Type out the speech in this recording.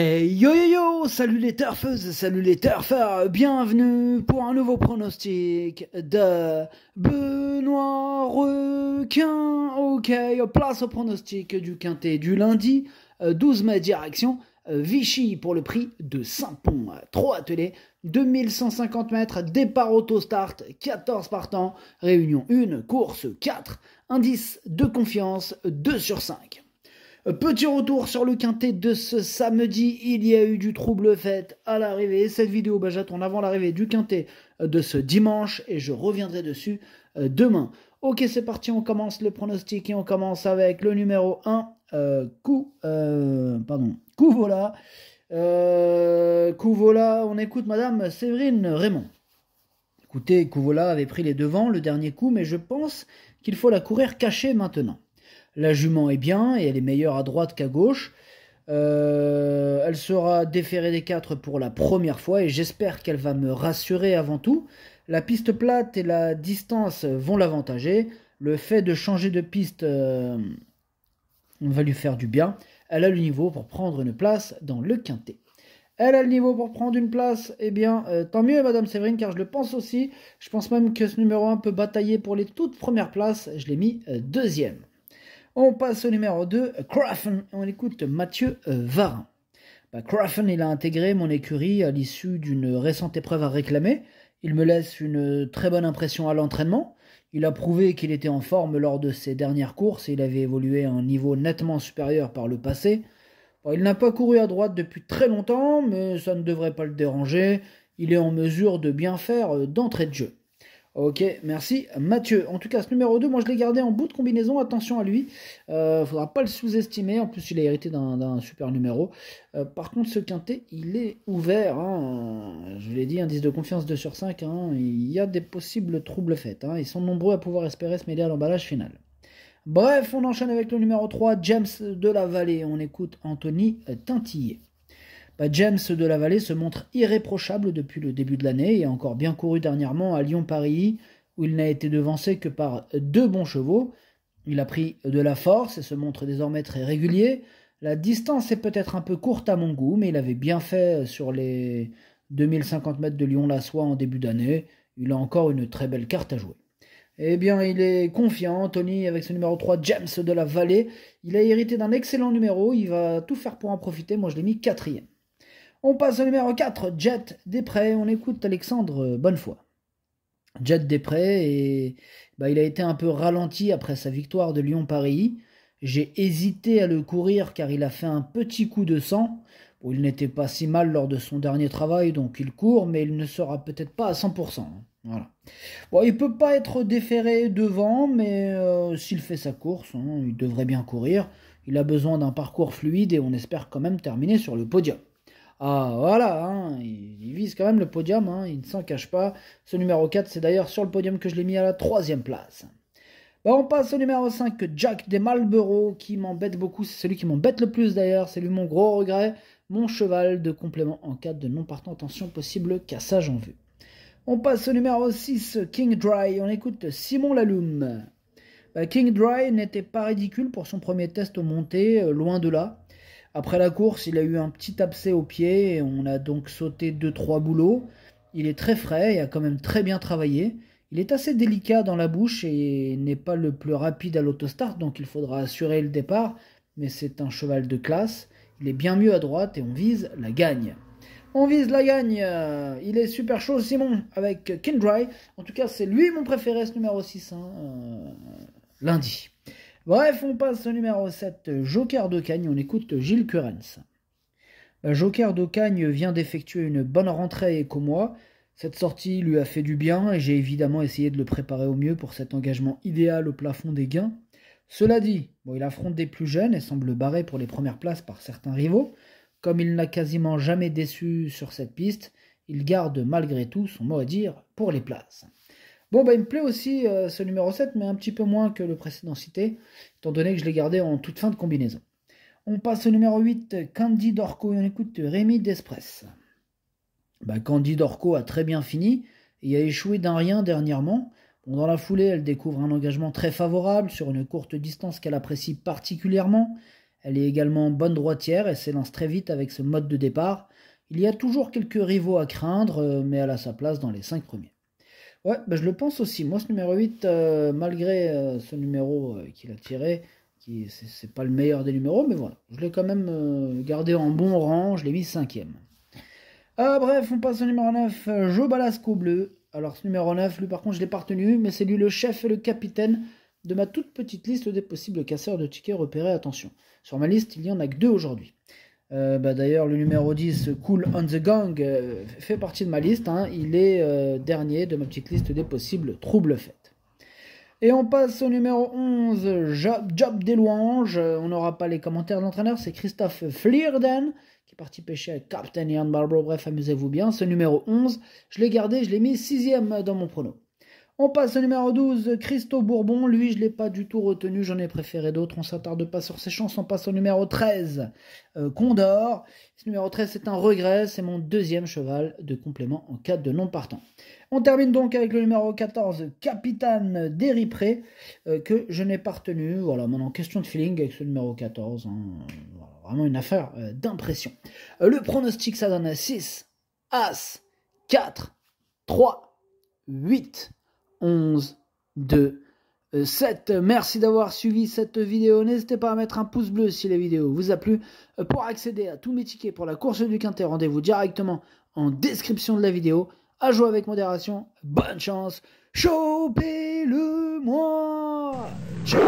Hey yo yo yo, salut les turfeuses, salut les turfeurs, bienvenue pour un nouveau pronostic de Benoît Requin. Ok, place au pronostic du quintet du lundi, 12 mai direction Vichy pour le prix de Saint-Pont. 3 attelés, 2150 mètres, départ auto-start, 14 partants, réunion 1, course 4, indice de confiance 2 sur 5. Petit retour sur le quintet de ce samedi, il y a eu du trouble fait à l'arrivée. Cette vidéo, j'attends avant l'arrivée du quintet de ce dimanche et je reviendrai dessus demain. Ok, c'est parti, on commence le pronostic et on commence avec le numéro 1, Couvola. Couvola, on écoute Madame Séverine Raymond. Écoutez, Couvola avait pris les devants le dernier coup, mais je pense qu'il faut la courir cachée maintenant. La jument est bien et elle est meilleure à droite qu'à gauche. Elle sera déférée des 4 pour la première fois et j'espère qu'elle va me rassurer avant tout. La piste plate et la distance vont l'avantager. Le fait de changer de piste va lui faire du bien. Elle a le niveau pour prendre une place dans le quintet. Elle a le niveau pour prendre une place, tant mieux Madame Séverine, car je le pense aussi. Je pense même que ce numéro 1 peut batailler pour les toutes premières places. Je l'ai mis deuxième. On passe au numéro 2, Crafen, on écoute Mathieu Varin. Crafen, il a intégré mon écurie à l'issue d'une récente épreuve à réclamer. Il me laisse une très bonne impression à l'entraînement. Il a prouvé qu'il était en forme lors de ses dernières courses et il avait évolué à un niveau nettement supérieur par le passé. Il n'a pas couru à droite depuis très longtemps, mais ça ne devrait pas le déranger. Il est en mesure de bien faire d'entrée de jeu. Ok, merci Mathieu. En tout cas, ce numéro 2, moi je l'ai gardé en bout de combinaison, attention à lui. Faudra pas le sous-estimer, en plus il a hérité d'un super numéro. Par contre, ce quintet, il est ouvert. Je l'ai dit, indice de confiance 2 sur 5. Il y a des possibles troubles faits. Ils sont nombreux à pouvoir espérer se mêler à l'emballage final. Bref, on enchaîne avec le numéro 3, James de la Vallée. On écoute Anthony Tintillet. James de la Vallée se montre irréprochable depuis le début de l'année et a encore bien couru dernièrement à Lyon-Paris où il n'a été devancé que par 2 bons chevaux. Il a pris de la force et se montre désormais très régulier. La distance est peut-être un peu courte à mon goût, mais il avait bien fait sur les 2050 mètres de Lyon-la-Soie en début d'année. Il a encore une très belle carte à jouer. Il est confiant, Tony, avec ce numéro 3, James de la Vallée. Il a hérité d'un excellent numéro, il va tout faire pour en profiter. Moi, je l'ai mis 4e. On passe au numéro 4, Jet Després. On écoute Alexandre Bonnefoy. Jet Després, il a été un peu ralenti après sa victoire de Lyon-Paris. J'ai hésité à le courir car il a fait un petit coup de sang. Il n'était pas si mal lors de son dernier travail, donc il court, mais il ne sera peut-être pas à 100%. Voilà. Il peut pas être déféré devant, mais s'il fait sa course, il devrait bien courir. Il a besoin d'un parcours fluide et on espère quand même terminer sur le podium. Ah voilà, il vise quand même le podium, il ne s'en cache pas. Ce numéro 4, c'est d'ailleurs sur le podium que je l'ai mis à la 3e place. On passe au numéro 5, Jack des Marlborough, qui m'embête beaucoup. C'est celui qui m'embête le plus d'ailleurs, c'est lui mon gros regret. Mon cheval de complément en cas de non partant, attention, possible cassage en vue. On passe au numéro 6, King Dry, on écoute Simon Laloum. King Dry n'était pas ridicule pour son premier test au monté, loin de là. Après la course, il a eu un petit abcès au pied et on a donc sauté 2-3 boulots. Il est très frais et a quand même très bien travaillé. Il est assez délicat dans la bouche et n'est pas le plus rapide à l'autostart, donc il faudra assurer le départ. Mais c'est un cheval de classe. Il est bien mieux à droite et on vise la gagne. On vise la gagne. Il est super chaud, Simon, avec King Dry. En tout cas, c'est lui mon préféré, ce numéro 6, lundi. Bref, on passe au numéro 7, Joker d'Ocagne, on écoute Gilles Curens. Joker d'Ocagne vient d'effectuer une bonne rentrée avec moi. Cette sortie lui a fait du bien et j'ai évidemment essayé de le préparer au mieux pour cet engagement idéal au plafond des gains. Cela dit, il affronte des plus jeunes et semble barré pour les premières places par certains rivaux. Comme il n'a quasiment jamais déçu sur cette piste, il garde malgré tout son mot à dire pour les places. Il me plaît aussi ce numéro 7, mais un petit peu moins que le précédent cité, étant donné que je l'ai gardé en toute fin de combinaison. On passe au numéro 8, Candy Dorco, et on écoute Rémi Despres. Candy Dorco a très bien fini, et a échoué d'un rien dernièrement. Dans la foulée, elle découvre un engagement très favorable sur une courte distance qu'elle apprécie particulièrement. Elle est également bonne droitière et s'élance très vite avec ce mode de départ. Il y a toujours quelques rivaux à craindre, mais elle a sa place dans les 5 premiers. Ouais, je le pense aussi. Moi, ce numéro 8, malgré ce numéro qu'il a tiré, c'est pas le meilleur des numéros, mais voilà. Je l'ai quand même gardé en bon rang, je l'ai mis 5e. Bref, on passe au numéro 9, Joe Balasco bleu. Alors ce numéro 9, lui par contre je l'ai pas retenu, mais c'est lui le chef et le capitaine de ma toute petite liste des possibles casseurs de tickets repérés. Attention, sur ma liste il n'y en a que 2 aujourd'hui. D'ailleurs le numéro 10, Cool on the Gang, fait partie de ma liste, hein. Il est dernier de ma petite liste des possibles troubles faits. Et on passe au numéro 11, Job des louanges. On n'aura pas les commentaires de l'entraîneur, c'est Christophe Flierden qui est parti pêcher avec Captain Ian Barbro. Bref, amusez-vous bien. Ce numéro 11, je l'ai gardé, je l'ai mis 6e dans mon prono. On passe au numéro 12, Christo Bourbon. Lui, je ne l'ai pas du tout retenu, j'en ai préféré d'autres. On s'attarde pas sur ses chances. On passe au numéro 13, Condor. Ce numéro 13, c'est un regret. C'est mon 2e cheval de complément en cas de non partant. On termine donc avec le numéro 14, Capitaine Déripré, que je n'ai pas retenu. Voilà, maintenant, question de feeling avec ce numéro 14. Voilà, vraiment une affaire d'impression. Le pronostic, ça donne 6, As, 4, 3, 8, 11, 2, 7. Merci d'avoir suivi cette vidéo. N'hésitez pas à mettre un pouce bleu si la vidéo vous a plu. Pour accéder à tous mes tickets pour la course du Quintet, rendez-vous directement en description de la vidéo. À jouer avec modération. Bonne chance. Chopez-le-moi. Ciao.